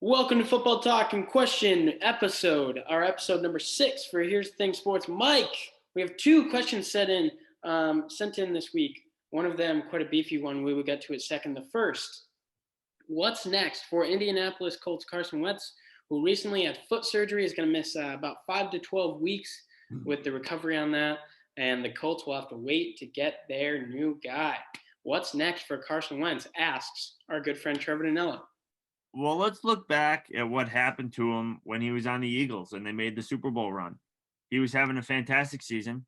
Welcome to Football Talk and Question episode, our episode number 6 for Here's the Thing Sports. Mike, we have 2 questions sent in this week. One of them, quite a beefy one. We will get to it second. The first, what's next for Indianapolis Colts Carson Wentz, who recently had foot surgery, is going to miss about 5 to 12 weeks with the recovery on that, and the Colts will have to wait to get their new guy. What's next for Carson Wentz, asks our good friend Trevor Danello. Well, let's look back at what happened to him when he was on the Eagles and they made the Super Bowl run. He was having a fantastic season,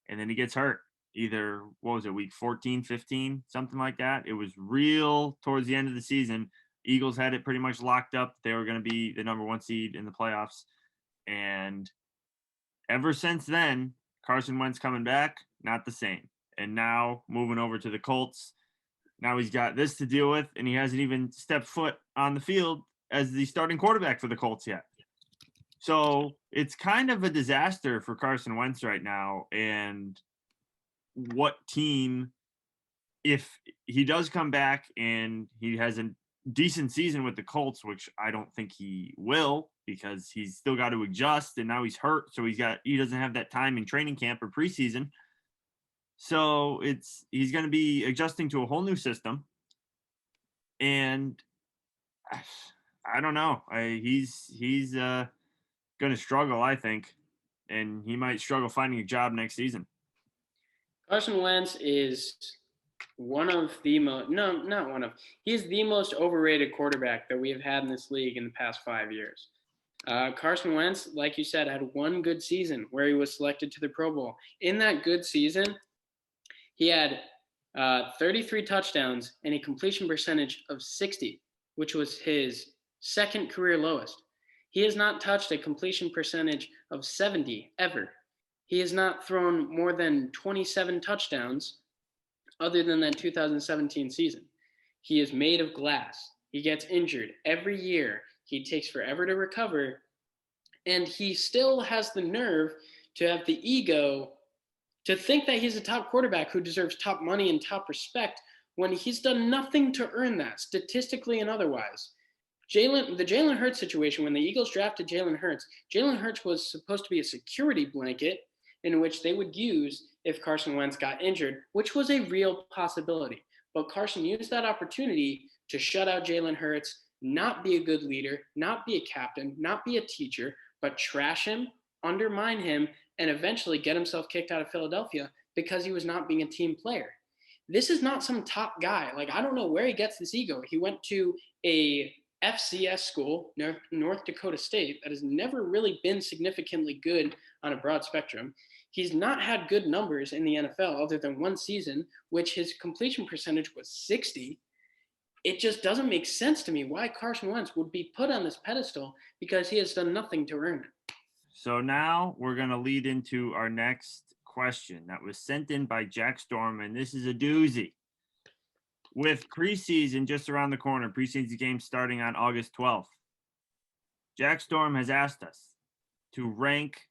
and then he gets hurt. Either, what was it, week 14, 15, something like that. It was real towards the end of the season. Eagles had it pretty much locked up. They were going to be the number 1 seed in the playoffs. And ever since then, Carson Wentz coming back, not the same. And now moving over to the Colts. Now he's got this to deal with, and he hasn't even stepped foot on the field as the starting quarterback for the Colts yet. So it's kind of a disaster for Carson Wentz right now. And what team, if he does come back and he has a decent season with the Colts, which I don't think he will because he's still got to adjust, and now he's hurt, so he doesn't have that time in training camp or preseason. So he's going to be adjusting to a whole new system, and I don't know. He's going to struggle, I think, and he might struggle finding a job next season. Carson Wentz is one of the most, no, not one of, he's the most overrated quarterback that we have had in this league in the past 5 years. Carson Wentz, like you said, had one good season where he was selected to the Pro Bowl. In that good season, he had 33 touchdowns and a completion percentage of 60, which was his second career lowest. He has not touched a completion percentage of 70 ever. He has not thrown more than 27 touchdowns other than that 2017 season. He is made of glass. He gets injured every year. He takes forever to recover. And he still has the nerve to have the ego to think that he's a top quarterback who deserves top money and top respect when he's done nothing to earn that, statistically and otherwise. The Jalen Hurts situation, when the Eagles drafted Jalen Hurts was supposed to be a security blanket in which they would use if Carson Wentz got injured, which was a real possibility. But Carson used that opportunity to shut out Jalen Hurts, not be a good leader, not be a captain, not be a teacher, but trash him, undermine him, and eventually get himself kicked out of Philadelphia because he was not being a team player. This is not some top guy. Like, I don't know where he gets this ego. He went to a FCS school, North Dakota State, that has never really been significantly good on a broad spectrum. He's not had good numbers in the NFL other than one season, which his completion percentage was 60. It just doesn't make sense to me why Carson Wentz would be put on this pedestal because he has done nothing to earn it. So now we're going to lead into our next question that was sent in by Jack Storm, and this is a doozy. With preseason just around the corner, preseason game starting on August 12th, Jack Storm has asked us to rank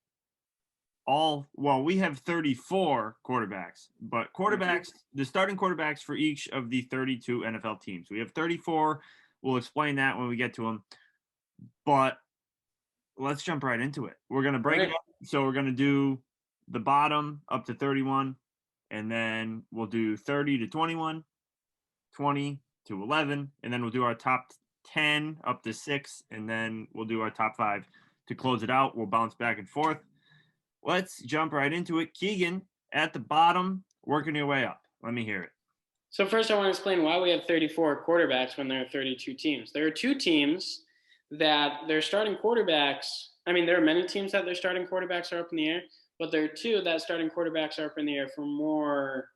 we have 34 quarterbacks, but the starting quarterbacks for each of the 32 NFL teams. We have 34. We'll explain that when we get to them. But let's jump right into it. We're going to break it up. So we're going to do the bottom up to 31, and then we'll do 30 to 21, 20 to 11, and then we'll do our top 10 up to 6, and then we'll do our top 5 to close it out. We'll bounce back and forth. Let's jump right into it. Keegan, at the bottom, working your way up. Let me hear it. So first I want to explain why we have 34 quarterbacks when there are 32 teams. There are 2 teams that their starting quarterbacks, there are many teams that their starting quarterbacks are up in the air, but there are 2 that starting quarterbacks are up in the air for more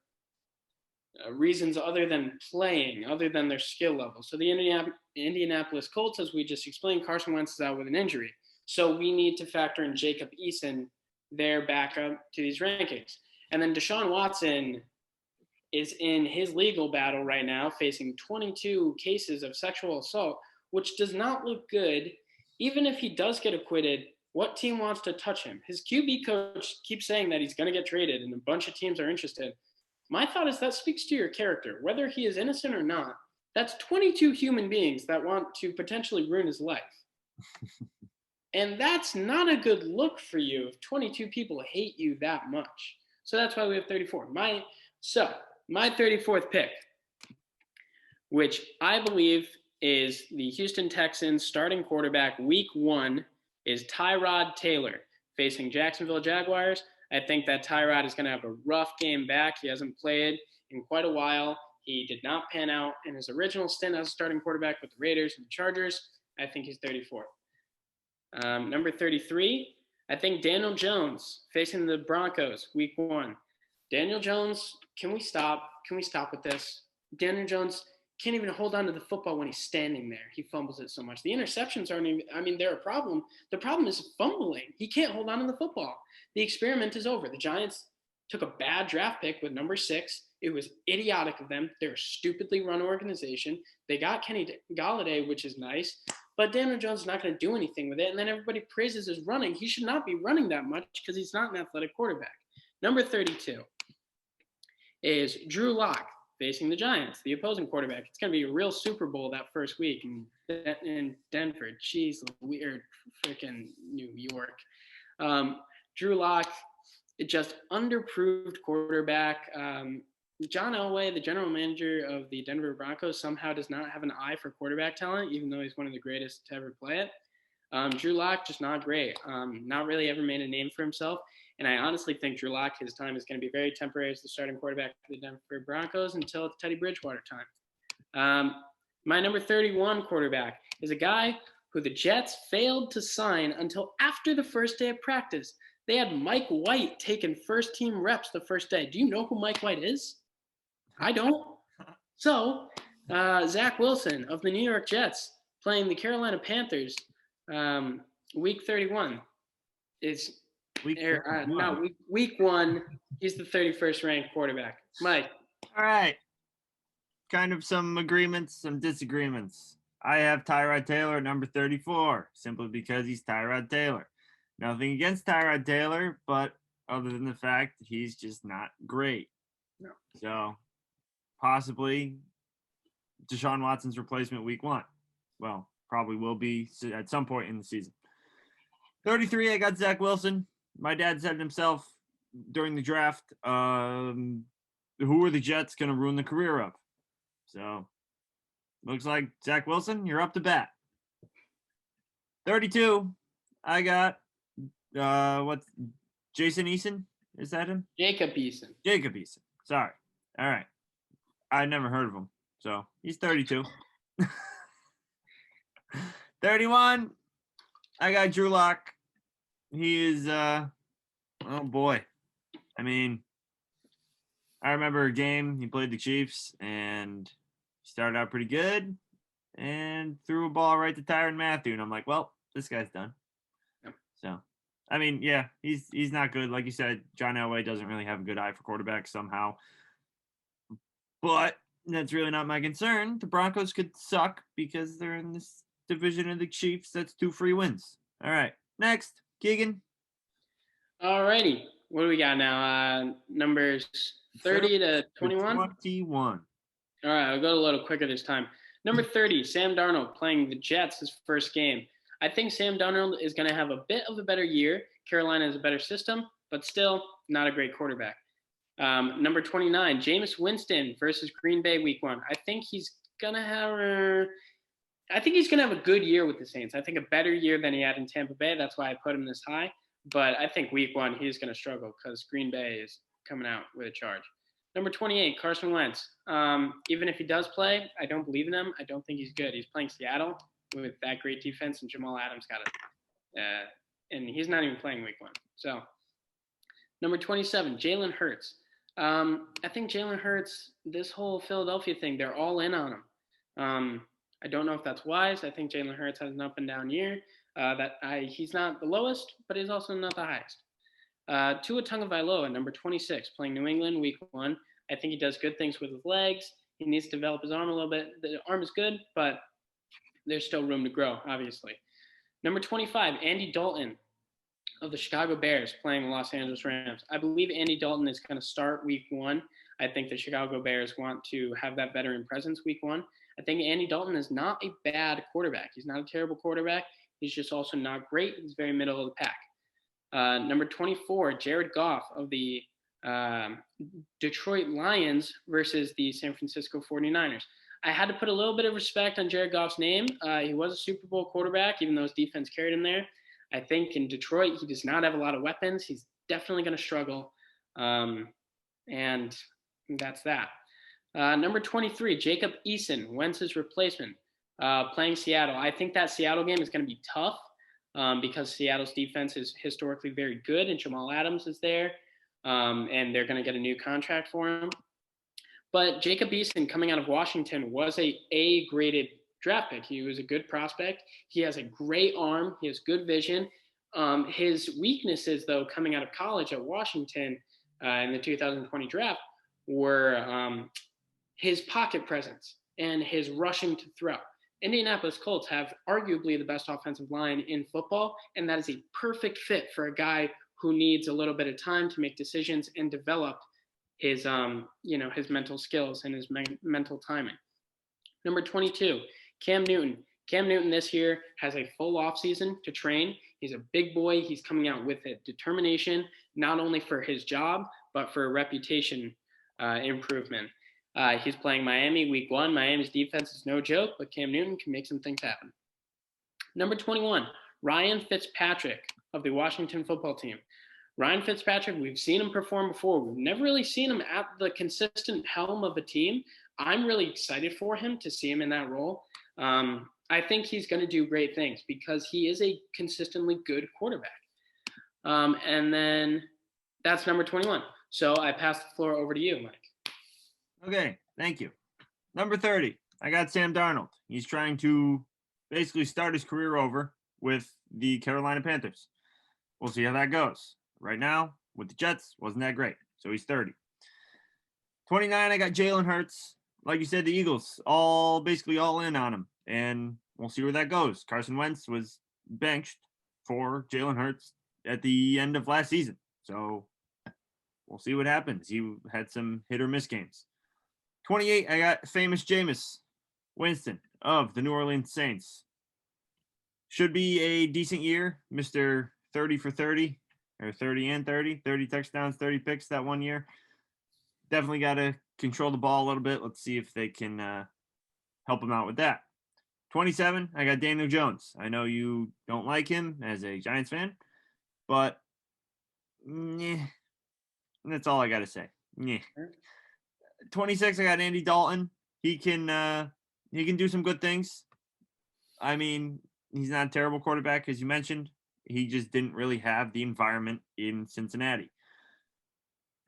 reasons other than playing, other than their skill level. So the Indianapolis Colts, as we just explained, Carson Wentz is out with an injury. So we need to factor in Jacob Eason, their backup to these rankings. And then Deshaun Watson is in his legal battle right now, facing 22 cases of sexual assault, which does not look good. Even if he does get acquitted, what team wants to touch him? His QB coach keeps saying that he's going to get traded and a bunch of teams are interested. My thought is that speaks to your character. Whether he is innocent or not, That's 22 human beings that want to potentially ruin his life. And that's not a good look for you if 22 people hate you that much. So that's why we have 34. My 34th pick, which I believe is the Houston Texans starting quarterback week 1, is Tyrod Taylor facing Jacksonville Jaguars. I think that Tyrod is going to have a rough game back. He hasn't played in quite a while. He did not pan out in his original stint as a starting quarterback with the Raiders and the Chargers. I think he's 34th. Number 33, I think Daniel Jones facing the Broncos week 1. Daniel Jones, can we stop? Can we stop with this? Daniel Jones can't even hold on to the football when he's standing there. He fumbles it so much. The interceptions aren't even, I mean, they're a problem. The problem is fumbling. He can't hold on to the football. The experiment is over. The Giants took a bad draft pick with number 6. It was idiotic of them. They're a stupidly run organization. They got Kenny Galladay, which is nice, but Daniel Jones is not going to do anything with it. And then everybody praises his running. He should not be running that much because he's not an athletic quarterback. Number 32 is Drew Lock facing the Giants, the opposing quarterback. It's going to be a real Super Bowl that first week in Denver. Jeez, weird freaking New York. Drew Lock, just underproved quarterback. John Elway, the general manager of the Denver Broncos, somehow does not have an eye for quarterback talent, even though he's one of the greatest to ever play it. Drew Lock, just not great. Not really ever made a name for himself. And I honestly think Drew Lock, his time is going to be very temporary as the starting quarterback for the Denver Broncos until it's Teddy Bridgewater time. My number 31 quarterback is a guy who the Jets failed to sign until after the first day of practice. They had Mike White taking first-team reps the first day. Do you know who Mike White is? I don't. So, Zach Wilson of the New York Jets playing the Carolina Panthers, week 31 is week 1. He's the 31st ranked quarterback. Mike. All right. Kind of some agreements, some disagreements. I have Tyrod Taylor at number 34, simply because he's Tyrod Taylor. Nothing against Tyrod Taylor, but other than the fact that he's just not great. No. So possibly Deshaun Watson's replacement week 1. Well, probably will be at some point in the season. 33, I got Zach Wilson. My dad said it himself during the draft. Who are the Jets going to ruin the career of? So looks like Zach Wilson, you're up to bat. 32, I got what's Jason Eason? Is that him? Jacob Eason. Sorry. All right. I never heard of him. So he's 32. 31, I got Drew Lock. He is oh boy. I mean, I remember a game he played the Chiefs and he started out pretty good and threw a ball right to Tyrann Mathieu, and I'm like, well, this guy's done. Yep. So I mean, yeah, he's not good. Like you said, John Elway doesn't really have a good eye for quarterbacks somehow. But that's really not my concern. The Broncos could suck because they're in this division of the Chiefs. That's 2 free wins. All right. Next, Keegan. All righty. What do we got now? Numbers 30 to 21? 21. All right. I'll go a little quicker this time. Number 30, Sam Darnold playing the Jets his first game. I think Sam Darnold is going to have a bit of a better year. Carolina has a better system, but still not a great quarterback. Number 29, Jameis Winston versus Green Bay week 1. I think he's going to have a good year with the Saints. I think a better year than he had in Tampa Bay. That's why I put him this high. But I think week 1 he's going to struggle because Green Bay is coming out with a charge. Number 28, Carson Wentz. Even if he does play, I don't believe in him. I don't think he's good. He's playing Seattle with that great defense, and Jamal Adams got it. And he's not even playing week 1. So, number 27, Jalen Hurts. I think Jalen Hurts, this whole Philadelphia thing, they're all in on him. I don't know if that's wise. I think Jalen Hurts has an up and down year. He's not the lowest, but he's also not the highest. Tua Tagovailoa, number 26, playing New England week 1. I think he does good things with his legs. He needs to develop his arm a little bit. The arm is good, but there's still room to grow, obviously. Number 25, Andy Dalton of the Chicago Bears playing the Los Angeles Rams. I believe Andy Dalton is going to start week 1. I think the Chicago Bears want to have that veteran presence week 1. I think Andy Dalton is not a bad quarterback. He's not a terrible quarterback. He's just also not great. He's very middle of the pack. Number 24, Jared Goff of the Detroit Lions versus the San Francisco 49ers. I had to put a little bit of respect on Jared Goff's name. He was a Super Bowl quarterback, even though his defense carried him there. I think in Detroit, he does not have a lot of weapons. He's definitely going to struggle. And that's that. Number 23, Jacob Eason, Wentz's replacement, playing Seattle. I think that Seattle game is going to be tough because Seattle's defense is historically very good, and Jamal Adams is there, and they're going to get a new contract for him. But Jacob Eason, coming out of Washington, was a A-graded draft pick. He was a good prospect. He has a great arm. He has good vision. His weaknesses, though, coming out of college at Washington in the 2020 draft were his pocket presence and his rushing to throw. Indianapolis Colts have arguably the best offensive line in football, and that is a perfect fit for a guy who needs a little bit of time to make decisions and develop his his mental skills and his mental timing. Number 22, Cam Newton. Cam Newton this year has a full offseason to train. He's a big boy. He's coming out with a determination, not only for his job, but for a reputation improvement. He's playing Miami week 1. Miami's defense is no joke, but Cam Newton can make some things happen. Number 21, Ryan Fitzpatrick of the Washington football team. Ryan Fitzpatrick, we've seen him perform before. We've never really seen him at the consistent helm of a team. I'm really excited for him to see him in that role. I think he's going to do great things because he is a consistently good quarterback. And then that's number 21. So I pass the floor over to you, Mike. Okay, thank you. Number 30, I got Sam Darnold. He's trying to basically start his career over with the Carolina Panthers. We'll see how that goes. Right now, with the Jets, wasn't that great. So he's 30. 29, I got Jalen Hurts. Like you said, the Eagles basically all in on him. And we'll see where that goes. Carson Wentz was benched for Jalen Hurts at the end of last season. So we'll see what happens. He had some hit or miss games. 28, I got famous Jameis Winston of the New Orleans Saints. Should be a decent year, Mr. 30 for 30, or 30 and 30, 30 touchdowns, 30 picks that one year. Definitely got to control the ball a little bit. Let's see if they can help him out with that. 27, I got Daniel Jones. I know you don't like him as a Giants fan, but that's all I got to say. 26, I got Andy Dalton. He can do some good things. I mean, he's not a terrible quarterback, as you mentioned. He just didn't really have the environment in Cincinnati.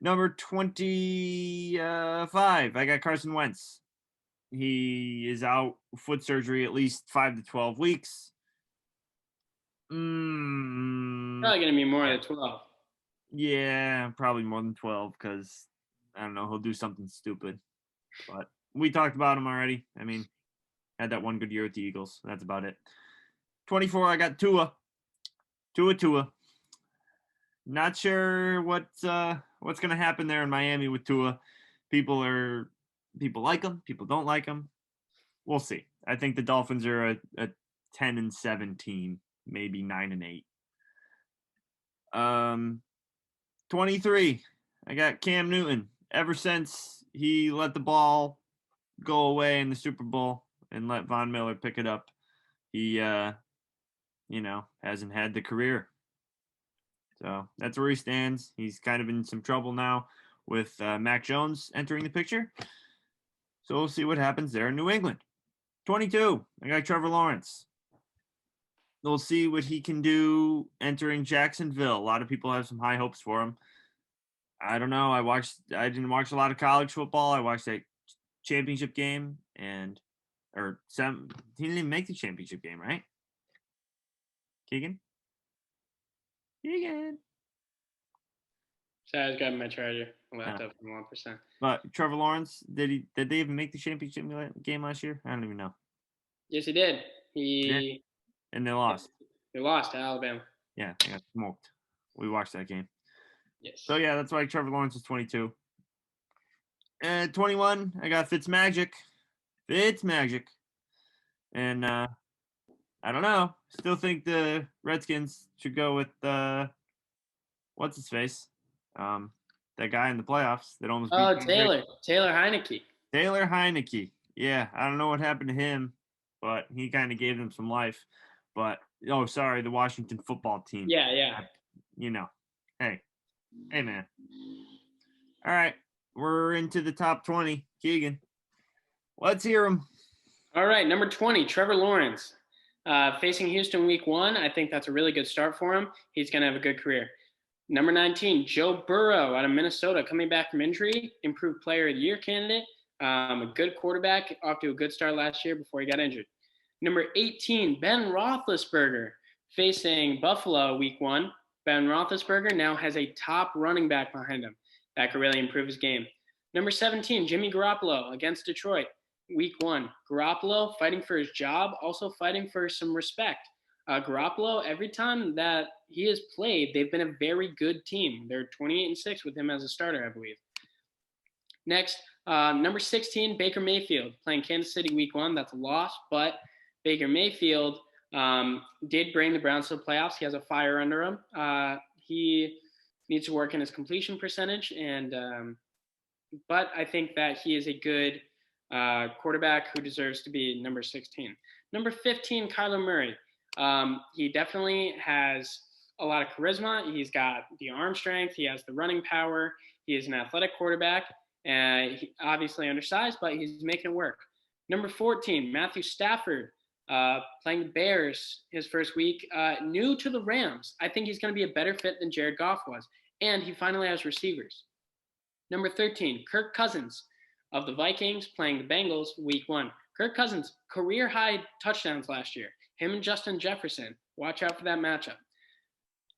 Number 25, I got Carson Wentz. He is out foot surgery at least 5 to 12 weeks. Probably going to be more than 12. Yeah, probably more than 12 because, I don't know, he'll do something stupid. But we talked about him already. I mean, had that one good year with the Eagles. That's about it. 24, I got Tua. Tua. Not sure what's going to happen there in Miami with Tua. People like him. People don't like him. We'll see. I think the Dolphins are a 10-7 team, maybe 9-8. 23, I got Cam Newton. Ever since he let the ball go away in the Super Bowl and let Von Miller pick it up, he hasn't had the career. So that's where he stands. He's kind of in some trouble now with Mac Jones entering the picture. So we'll see what happens there in New England. 22, I got Trevor Lawrence. We'll see what he can do entering Jacksonville. A lot of people have some high hopes for him. I don't know. I didn't watch a lot of college football. I watched that championship game he didn't even make the championship game, right? Keegan? Sorry, I was grabbing my charger. I left up from 1%. But Trevor Lawrence, did they even make the championship game last year? I don't even know. Yes, he did. And they lost. They lost to Alabama. Yeah, they got smoked. We watched that game. Yes. So yeah, that's why Trevor Lawrence is 22. And 21, I got Fitzmagic. Fitzmagic. And I don't know. Still think the Redskins should go with what's his face? That guy in the playoffs that almost beat Oh, Tom Brady. Taylor Heineke. Taylor Heineke. Yeah, I don't know what happened to him, but he kind of gave them some life. But sorry, the Washington football team. Yeah. You know, hey, man. All right, we're into the top 20. Keegan, let's hear him. All right, number 20, Trevor Lawrence. Facing Houston week 1, I think that's a really good start for him. He's going to have a good career. Number 19, Joe Burrow out of Minnesota, coming back from injury, improved player of the year candidate, a good quarterback, off to a good start last year before he got injured. Number 18, Ben Roethlisberger, facing Buffalo week 1. Ben Roethlisberger now has a top running back behind him. That could really improve his game. Number 17, Jimmy Garoppolo against Detroit, week 1. Garoppolo fighting for his job, also fighting for some respect. Garoppolo, every time that he has played, they've been a very good team. They're 28-6 with him as a starter, I believe. Next, number 16, Baker Mayfield, playing Kansas City week 1. That's a loss, but Baker Mayfield did bring the Browns to the playoffs. He has a fire under him. He needs to work in his completion percentage, but I think that he is a good quarterback who deserves to be number 16. Number 15, Kyler Murray. He definitely has a lot of charisma. He's got the arm strength. He has the running power. He is an athletic quarterback. He obviously undersized, but he's making it work. Number 14, Matthew Stafford, playing the Bears his first week. New to the Rams. I think he's going to be a better fit than Jared Goff was. And he finally has receivers. Number 13, Kirk Cousins of the Vikings, playing the Bengals week 1. Kirk Cousins, career high touchdowns last year. Him and Justin Jefferson. Watch out for that matchup.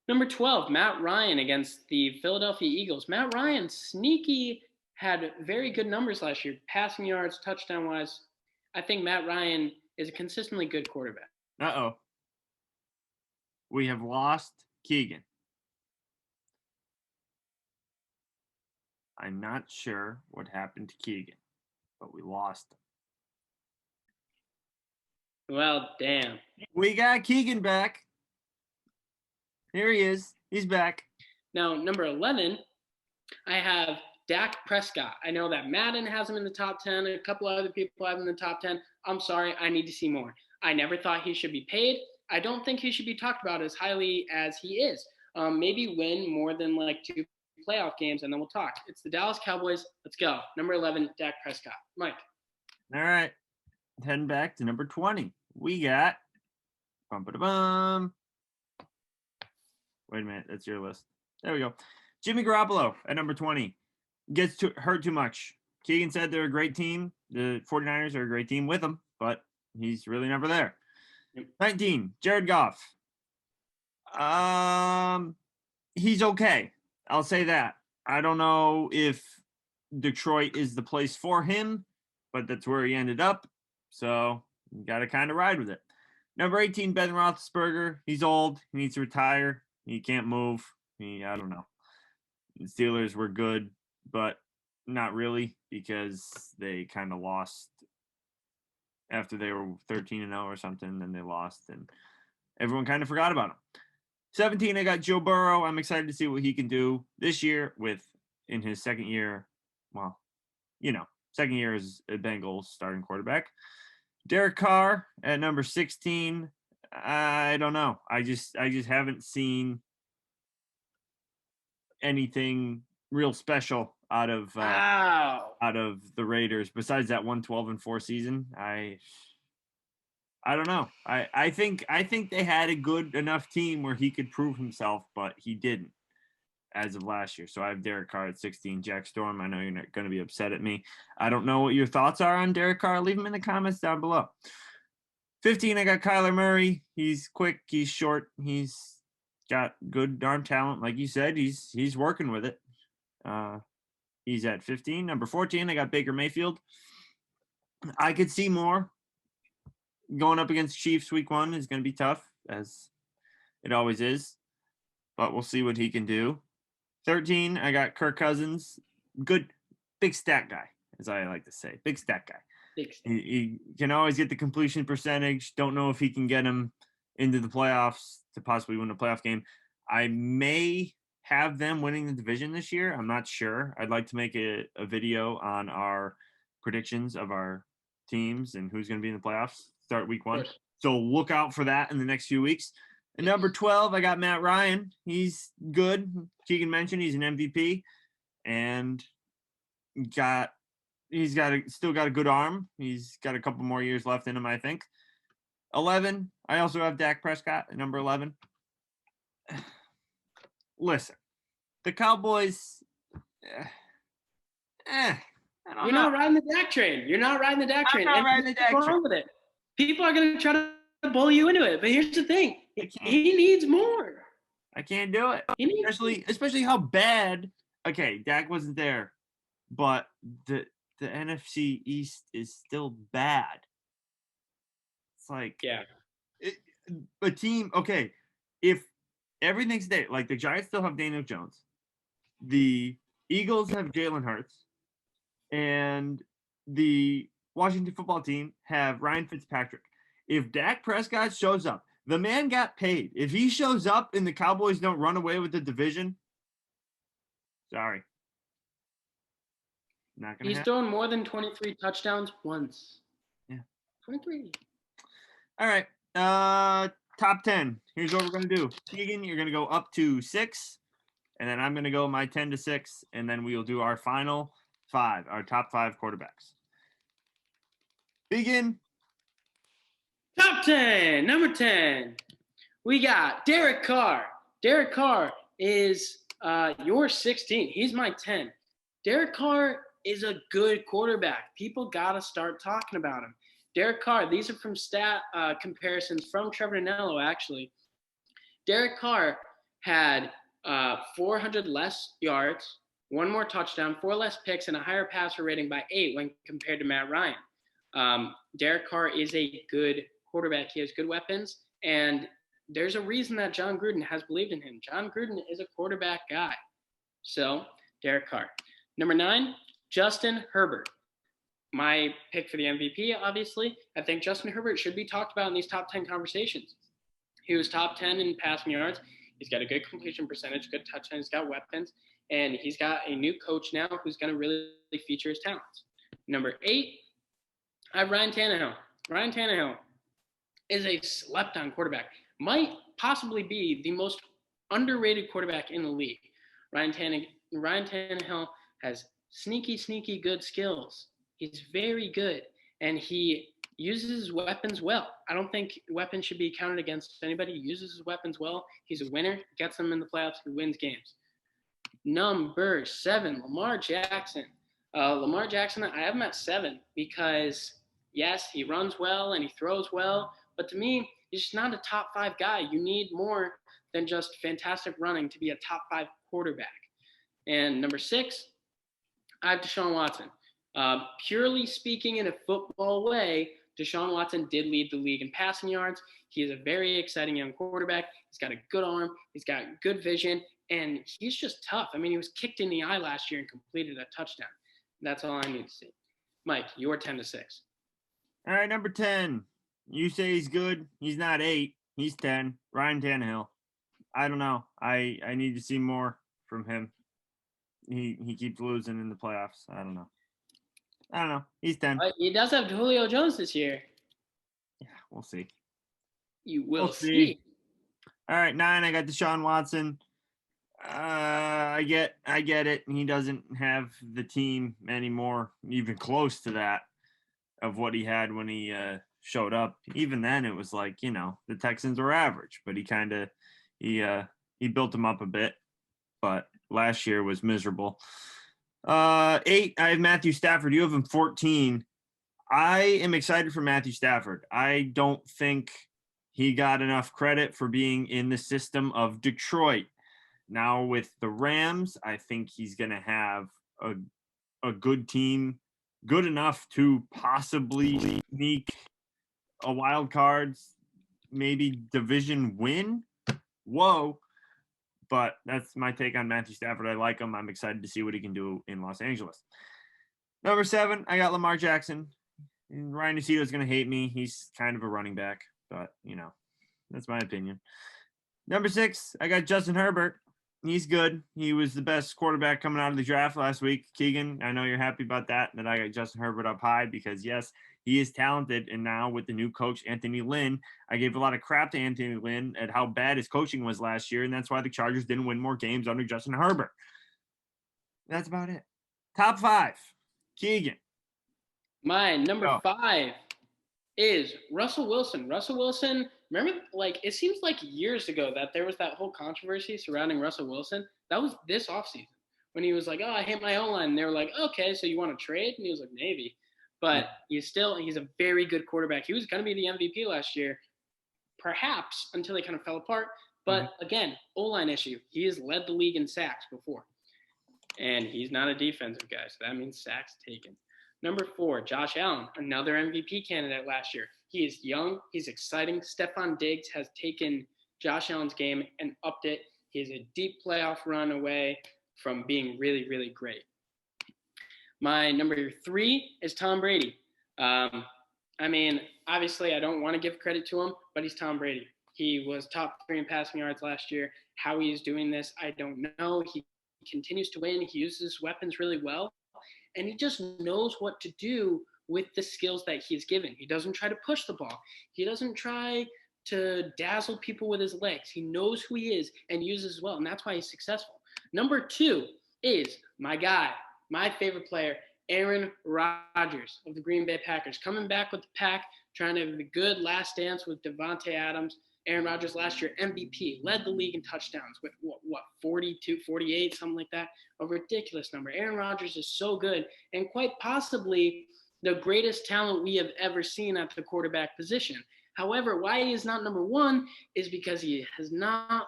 Number 12, Matt Ryan against the Philadelphia Eagles. Matt Ryan, sneaky, had very good numbers last year, passing yards, touchdown-wise. I think Matt Ryan is a consistently good quarterback. Uh-oh. We have lost Keegan. I'm not sure what happened to Keegan, but we lost him. Well, damn. We got Keegan back. Here he is. He's back. Now, number 11, I have Dak Prescott. I know that Madden has him in the top 10. A couple other people have him in the top 10. I'm sorry. I need to see more. I never thought he should be paid. I don't think he should be talked about as highly as he is. Maybe win more than like 2 playoff games, and then we'll talk. It's the Dallas Cowboys. Let's go. Number 11, Dak Prescott. Mike. All right. Heading back to number 20. We got Wait a minute. That's your list. There we go. Jimmy Garoppolo at number 20. Gets hurt too much. Keegan said they're a great team. The 49ers are a great team with him, but he's really never there. 19, Jared Goff. He's okay. I'll say that. I don't know if Detroit is the place for him, but that's where he ended up. So you got to kind of ride with it. Number 18, Ben Roethlisberger. He's old. He needs to retire. He can't move. I don't know. The Steelers were good, but not really, because they kind of lost after they were 13-0 or something. Then they lost, and everyone kind of forgot about him. 17, I got Joe Burrow. I'm excited to see what he can do this year in his second year. Well, second year as a Bengals starting quarterback. Derek Carr at number 16. I don't know. I just haven't seen anything real special out of the Raiders besides that 1-12-4 season. I don't know. I think they had a good enough team where he could prove himself, but he didn't as of last year. So I have Derek Carr at 16. Jack Storm, I know you're not going to be upset at me. I don't know what your thoughts are on Derek Carr. Leave them in the comments down below. 15, I got Kyler Murray. He's quick. He's short. He's got good arm talent. Like you said, he's working with it. He's at 15. Number 14, I got Baker Mayfield. I could see more. Going up against Chiefs week 1 is going to be tough, as it always is. But we'll see what he can do. 13, I got Kirk Cousins. Good, big stat guy, as I like to say. Big stat guy. He can always get the completion percentage. Don't know if he can get him into the playoffs to possibly win a playoff game. I may have them winning the division this year. I'm not sure. I'd like to make a video on our predictions of our teams and who's going to be in the playoffs start week 1. So look out for that in the next few weeks. And number 12, I got Matt Ryan. He's good. Keegan mentioned he's an MVP and still got a good arm. He's got a couple more years left in him, I think. 11, I also have Dak Prescott at number 11. Listen, the Cowboys, You're not riding the Dak train. You're not riding the Dak train. I'm not riding the Dak train. Wrong with it. People are going to try to bully you into it. But here's the thing. He needs more. I can't do it. Especially how bad. Okay, Dak wasn't there, but the NFC East is still bad. It's like a team. Okay, if everything's there, like the Giants still have Daniel Jones, the Eagles have Jalen Hurts, and the Washington football team have Ryan Fitzpatrick. If Dak Prescott shows up, the man got paid. If he shows up and the Cowboys don't run away with the division, sorry. Not gonna He's thrown more than 23 touchdowns once. Yeah. 23. All right. Top 10. Here's what we're going to do. Keegan, you're going to go up to 6, and then I'm going to go my 10 to 6, and then we'll do our final 5, our top 5 quarterbacks. Begin. Top 10. Number 10. We got Derek Carr. Derek Carr is your 16. He's my 10. Derek Carr is a good quarterback. People got to start talking about him. Derek Carr, these are from stat comparisons from Trevor Danello, actually. Derek Carr had 400 less yards, 1 more touchdown, 4 less picks, and a higher passer rating by 8 when compared to Matt Ryan. Derek Carr is a good quarterback. He has good weapons, and there's a reason that John Gruden has believed in him. John Gruden is a quarterback guy. So, Derek Carr. Number 9, Justin Herbert. My pick for the MVP, obviously. I think Justin Herbert should be talked about in these top 10 conversations. He was top 10 in passing yards. He's got a good completion percentage, good touchdown. He's got weapons, and he's got a new coach now who's going to really feature his talents. Number 8, I have Ryan Tannehill. Ryan Tannehill is a slept-on quarterback. Might possibly be the most underrated quarterback in the league. Ryan Tannehill has sneaky good skills. He's very good, and he uses his weapons well. I don't think weapons should be counted against anybody. He uses his weapons well. He's a winner, gets them in the playoffs, he wins games. Number 7, Lamar Jackson. Lamar Jackson, I have him at 7 because, yes, he runs well and he throws well, but to me, he's just not a top 5 guy. You need more than just fantastic running to be a top 5 quarterback. And number 6, I have Deshaun Watson. Purely speaking in a football way, Deshaun Watson did lead the league in passing yards. He is a very exciting young quarterback. He's got a good arm. He's got good vision, and he's just tough. I mean, he was kicked in the eye last year and completed a touchdown. That's all I need to see. Mike, you're 10 to 6. All right, number 10. You say he's good. He's not 8. He's 10. Ryan Tannehill. I don't know. I need to see more from him. He keeps losing in the playoffs. I don't know. He's 10. He does have Julio Jones this year. Yeah, we'll see. You will see. All right, 9. I got Deshaun Watson. I get it. He doesn't have the team anymore, even close to that of what he had when he showed up. Even then, it was like, the Texans were average, but he built them up a bit. But last year was miserable. 8, I have Matthew Stafford. You have him 14. I am excited for Matthew Stafford. I don't think he got enough credit for being in the system of Detroit. Now with the Rams, I think he's going to have a good team, good enough to possibly sneak a wild cards, maybe division win. Whoa. But that's my take on Matthew Stafford. I like him. I'm excited to see what he can do in Los Angeles. Number 7, I got Lamar Jackson. Ryan Nacito's going to hate me. He's kind of a running back, but, that's my opinion. Number 6, I got Justin Herbert. He's good. He was the best quarterback coming out of the draft last week. Keegan, I know you're happy about that I got Justin Herbert up high because, yes, he is talented. And now with the new coach, Anthony Lynn, I gave a lot of crap to Anthony Lynn at how bad his coaching was last year, and that's why the Chargers didn't win more games under Justin Herbert. That's about it. Top 5, Keegan. My number 5 is Russell Wilson. Russell Wilson, remember, it seems like years ago that there was that whole controversy surrounding Russell Wilson. That was this offseason when he was like, oh, I hate my O-line. And they were like, okay, so you want to trade? And he was like, maybe. But he's a very good quarterback. He was going to be the MVP last year, perhaps, until they kind of fell apart. But again, O-line issue. He has led the league in sacks before. And he's not a defensive guy, so that means sacks taken. Number 4, Josh Allen, another MVP candidate last year. He is young. He's exciting. Stephon Diggs has taken Josh Allen's game and upped it. He is a deep playoff run away from being really, really great. My number 3 is Tom Brady. Obviously, I don't want to give credit to him, but he's Tom Brady. He was top 3 in passing yards last year. How he is doing this, I don't know. He continues to win. He uses his weapons really well. And he just knows what to do with the skills that he's given. He doesn't try to push the ball. He doesn't try to dazzle people with his legs. He knows who he is and uses well, and that's why he's successful. Number 2 is my guy, my favorite player, Aaron Rodgers of the Green Bay Packers. Coming back with the pack, trying to have a good last dance with Devontae Adams. Aaron Rodgers last year, MVP, led the league in touchdowns with 42, 48, something like that. A ridiculous number. Aaron Rodgers is so good and quite possibly the greatest talent we have ever seen at the quarterback position. However, why he is not number 1 is because he has not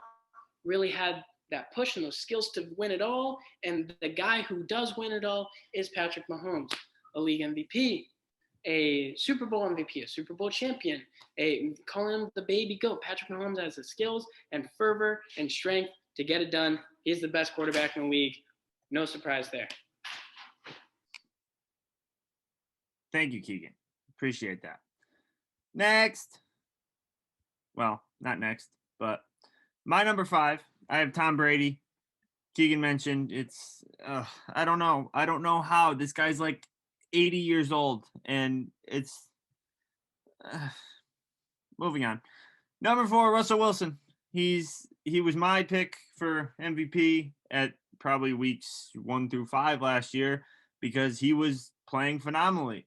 really had that push and those skills to win it all. And the guy who does win it all is Patrick Mahomes, a league MVP, a Super Bowl MVP, a Super Bowl champion, call him the baby goat. Patrick Mahomes has the skills and fervor and strength to get it done. He's the best quarterback in the league. No surprise there. Thank you, Keegan. Appreciate that. Next. Well, not next, but my number 5, I have Tom Brady. Keegan mentioned it's, I don't know. I don't know how. This guy's like 80 years old, and it's moving on. Number 4, Russell Wilson. He was my pick for MVP at probably weeks 1 through 5 last year because he was playing phenomenally.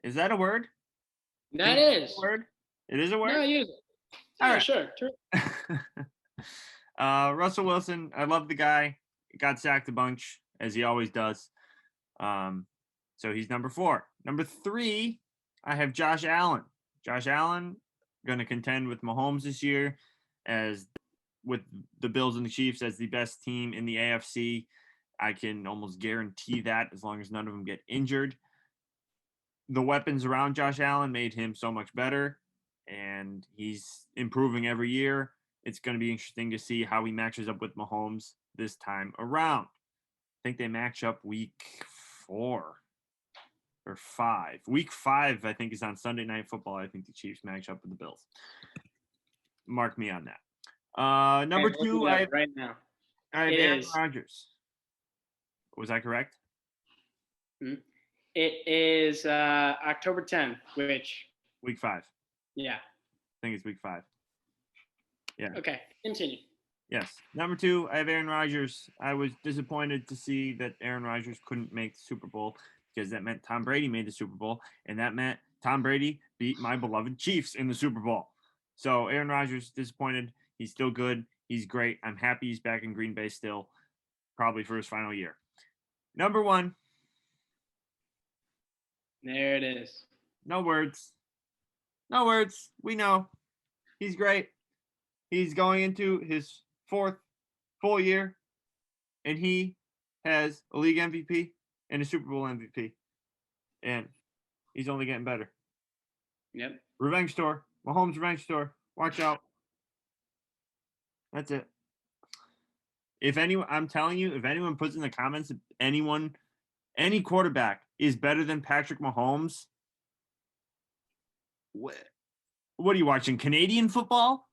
Is that a word? That is. A word? It is a word? No, use it. All yeah, right. Sure. Russell Wilson, I love the guy. He got sacked a bunch, as he always does. So he's number 4. Number 3, I have Josh Allen. Josh Allen going to contend with Mahomes this year as with the Bills and the Chiefs as the best team in the AFC. I can almost guarantee that as long as none of them get injured. The weapons around Josh Allen made him so much better, and he's improving every year. It's going to be interesting to see how he matches up with Mahomes this time around. I think they match up week 4 or 5. Week 5, I think, is on Sunday Night Football. I think the Chiefs match up with the Bills. Mark me on that. Number 2, I have Aaron Rodgers. Was I correct? It is October 10th, which week 5. Yeah. I think it's week 5. Yeah. Okay, continue. Yes. Number 2, I have Aaron Rodgers. I was disappointed to see that Aaron Rodgers couldn't make the Super Bowl because that meant Tom Brady made the Super Bowl, and that meant Tom Brady beat my beloved Chiefs in the Super Bowl. So Aaron Rodgers, disappointed. He's still good. He's great. I'm happy he's back in Green Bay still, probably for his final year. Number 1. There it is. No words. No words. We know. He's great. He's going into his 4th full year, and he has a league MVP and a Super Bowl MVP. And he's only getting better. Yep. Revenge tour. Mahomes revenge tour. Watch out. That's it. I'm telling you, if anyone puts in the comments, any quarterback is better than Patrick Mahomes, what are you watching? Canadian football?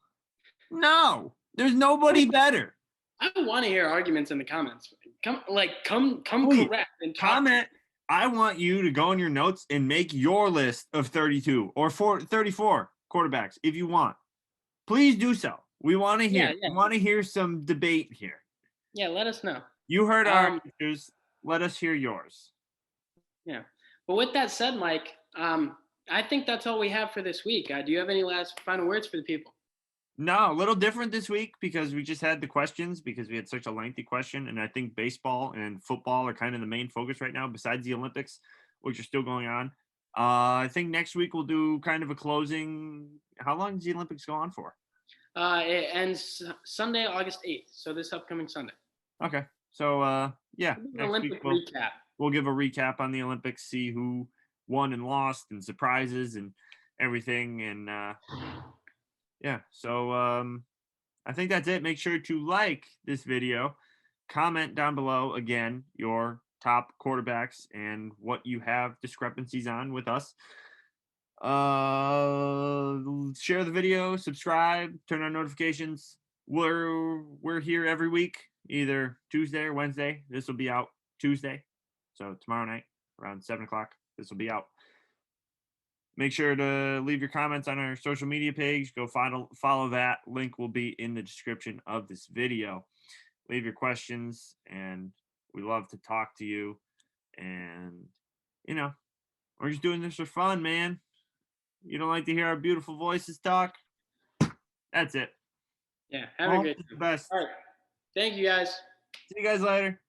No, there's nobody better. I want to hear arguments in the comments. Come Please, correct and talk. comment. I want you to go in your notes and make your list of 32 or 34 quarterbacks if you want. Please do so. We want to hear. Yeah. We want to hear some debate here. Yeah, let us know. You heard our answers. Let us hear yours. Yeah. But with that said, Mike, I think that's all we have for this week. Do you have any last final words for the people? No, a little different this week because we just had the questions because we had such a lengthy question. And I think baseball and football are kind of the main focus right now besides the Olympics, which are still going on. I think next week we'll do kind of a closing. How long does the Olympics go on for? It ends Sunday, August 8th. So this upcoming Sunday. Okay. So, yeah. Olympic recap. We'll give a recap on the Olympics, see who won and lost and surprises and everything. And, yeah, so I think that's it. Make sure to like this video, comment down below, again, your top quarterbacks and what you have discrepancies on with us. Share the video, subscribe, turn on notifications. We're here every week, either Tuesday or Wednesday. This will be out Tuesday. So tomorrow night around 7 o'clock, this will be out. Make sure to leave your comments on our social media page. Go follow that. Link will be in the description of this video. Leave your questions, and we love to talk to you. And, we're just doing this for fun, man. You don't like to hear our beautiful voices talk? That's it. Yeah, have a great day. Best. All right. Thank you, guys. See you guys later.